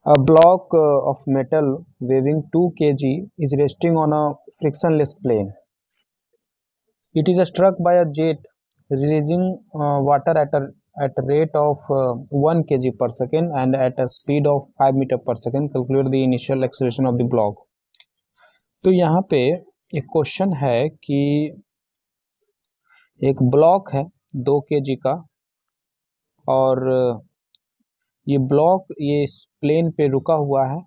A block of metal weighing 2 kg is resting on a frictionless plane. It is struck by a jet releasing water at a rate of 1 kg per second and at a speed of 5 meter per second. Calculate the initial acceleration of the block. तो यहाँ पे एक question है कि एक block है 2 kg का और ये ब्लॉक ये इस प्लेन पे रुका हुआ है।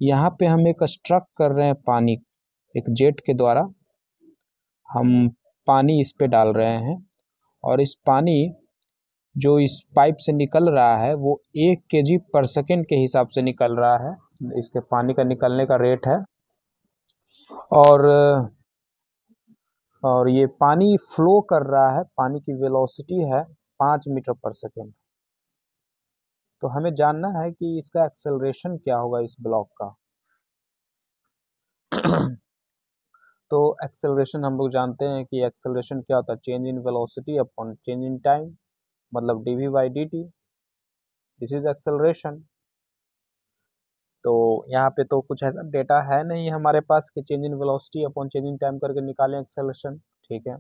यहाँ पे हम एक स्ट्रक कर रहे हैं पानी, एक जेट के द्वारा हम पानी इस पे डाल रहे हैं और इस पानी जो इस पाइप से निकल रहा है वो 1 kg पर सेकेंड के हिसाब से निकल रहा है। इसके पानी का निकलने का रेट है और ये पानी फ्लो कर रहा है, पानी की वेलोसिटी है 5 मीटर पर सेकेंड। तो हमें जानना है कि इसका एक्सेलरेशन क्या होगा इस ब्लॉक का। तो एक्सेलरेशन हम लोग जानते हैं कि एक्सेलरेशन क्या होता है, change in velocity upon change in time, मतलब dv/dt। This is acceleration. तो यहाँ पे तो कुछ ऐसा डेटा है नहीं हमारे पास कि change in velocity upon change in time करके निकालें एक्सेलरेशन, ठीक है।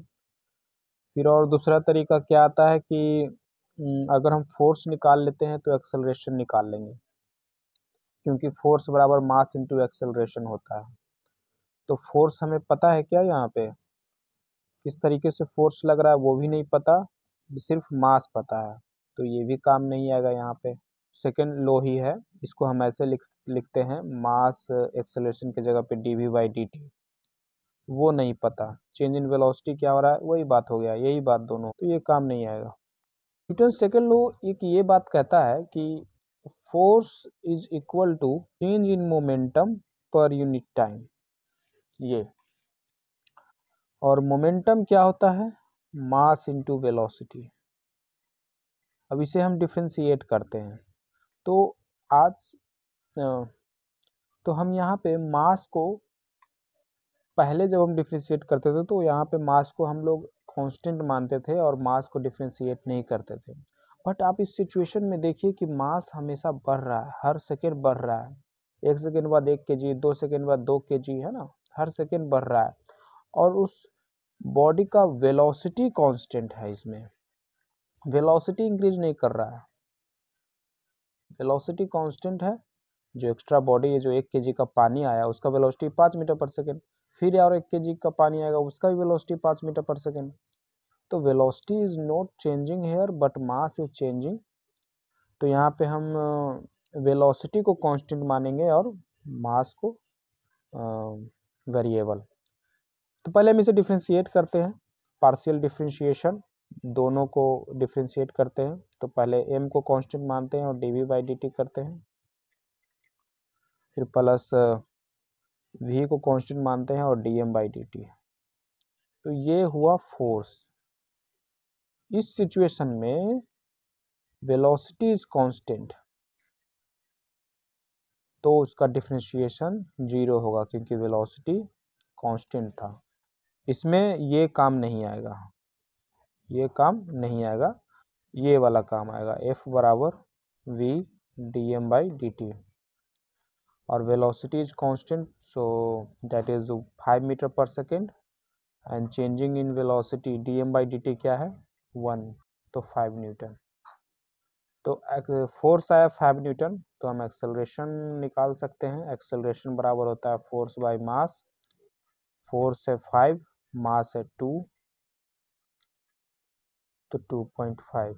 फिर और दूसरा तरीका क्या आता है कि अगर हम फोर्स निकाल लेते हैं तो एक्सेलरेशन निकाल लेंगे, क्योंकि फोर्स बराबर मास इंटू एक्सेलरेशन होता है। तो फोर्स हमें पता है क्या, यहाँ पे किस तरीके से फोर्स लग रहा है वो भी नहीं पता, सिर्फ मास पता है, तो ये भी काम नहीं आएगा। यहाँ पे सेकेंड लो ही है, इसको हम ऐसे लिखते हैं मास एक्सेलरेशन की जगह पे dv/dt। वो नहीं पता, चेंज इन वेलोसिटी क्या हो रहा है वही बात हो गया, यही बात दोनों, तो ये काम नहीं आएगा। न्यूटन सेकेंड लो एक ये बात कहता है कि force is equal to change in momentum per unit time, ये। और मोमेंटम क्या होता है, मास इंटू वेलोसिटी। अब इसे हम डिफ्रेंशिएट करते हैं। तो आज तो हम यहाँ पे मास को पहले जब हम डिफ्रेंशिएट करते थे तो यहाँ पे मास को हम लोग कांस्टेंट मानते थे और मास को डिफ्रेंशिएट नहीं करते थे। बट आप इस सिचुएशन में देखिए कि मास हमेशा बढ़ रहा है, हर सेकेंड बढ़ रहा है। 1 सेकेंड बाद 1 kg, 2 सेकेंड बाद 2 kg, है ना, हर सेकेंड बढ़ रहा है। और उस बॉडी का वेलोसिटी कांस्टेंट है, इसमें वेलोसिटी इंक्रीज नहीं कर रहा है, वेलोसिटी कांस्टेंट है। जो एक्स्ट्रा बॉडी है, जो 1 kg का पानी आया उसका वेलोसिटी 5 मीटर पर सेकेंड, फिर और 1 kg का पानी आएगा उसका भी वेलोसिटी 5 मीटर पर सेकेंड। तो velocity is not changing here but mass is changing. तो यहाँ पे हम वेलोसिटी को कांस्टेंट मानेंगे और मास को वेरिएबल। तो पहले हम इसे डिफ्रेंशिएट करते हैं, पार्शियल डिफ्रेंशिएशन, दोनों को डिफ्रेंशिएट करते हैं। तो पहले m को कांस्टेंट मानते हैं और dv/dt करते हैं, फिर प्लस v को कांस्टेंट मानते हैं और dm/dt। तो ये हुआ फोर्स। इस सिचुएशन में वेलोसिटी इज कांस्टेंट, तो उसका डिफरेंशिएशन 0 होगा क्योंकि वेलोसिटी कांस्टेंट था। इसमें ये काम नहीं आएगा, ये काम नहीं आएगा, ये वाला काम आएगा, f बराबर v dm/dt। और velocity is constant, so that is 5 metre per second and changing in velocity dm/dt क्या है 1, तो 5 न्यूटन। तो फोर्स आया 5 न्यूटन, तो हम एक्सेलरेशन निकाल सकते हैं। एक्सेलरेशन बराबर होता है फोर्स बाय मास, फोर्स है 5, मास है 2, तो 2.5।